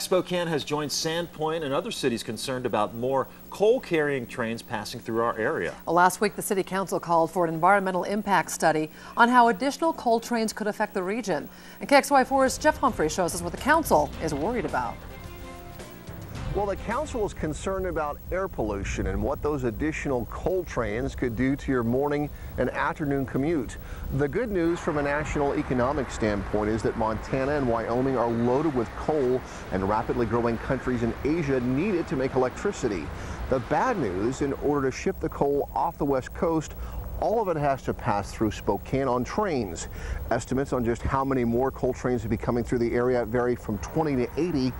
Spokane has joined Sandpoint and other cities concerned about more coal-carrying trains passing through our area. Well, last week, the City Council called for an environmental impact study on how additional coal trains could affect the region. And KXLY4's Jeff Humphrey shows us what the council is worried about. Well, the council is concerned about air pollution and what those additional coal trains could do to your morning and afternoon commute. The good news from a national economic standpoint is that Montana and Wyoming are loaded with coal, and rapidly growing countries in Asia need it to make electricity. The bad news, in order to ship the coal off the West Coast, all of it has to pass through Spokane on trains. Estimates on just how many more coal trains will be coming through the area vary from 20 to 80.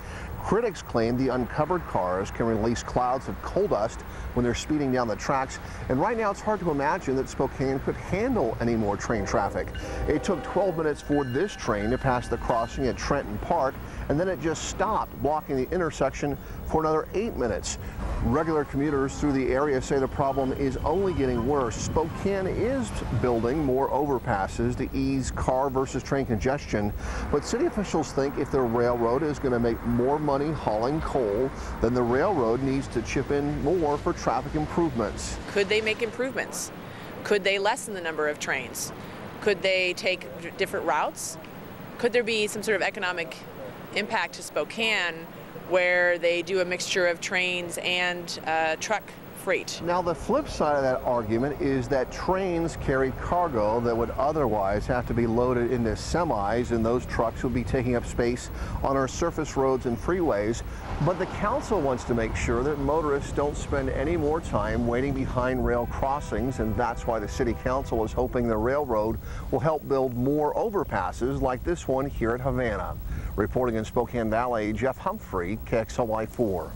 Critics claim the uncovered cars can release clouds of coal dust when they're speeding down the tracks. And right now it's hard to imagine that Spokane could handle any more train traffic. It took 12 minutes for this train to pass the crossing at Trenton Park, and then it just stopped, blocking the intersection for another 8 minutes. Regular commuters through the area say the problem is only getting worse. Spokane is building more overpasses to ease car versus train congestion, but city officials think if the railroad is going to make more money hauling coal, then the railroad needs to chip in more for traffic improvements. Could they make improvements? Could they lessen the number of trains? Could they take different routes? Could there be some sort of economic impact to Spokane where they do a mixture of trains and truck freight? Now, the flip side of that argument is that trains carry cargo that would otherwise have to be loaded into semis, and those trucks would be taking up space on our surface roads and freeways. But the council wants to make sure that motorists don't spend any more time waiting behind rail crossings, and that's why the city council is hoping the railroad will help build more overpasses like this one here at Havana. Reporting in Spokane Valley, Jeff Humphrey, KXLY4.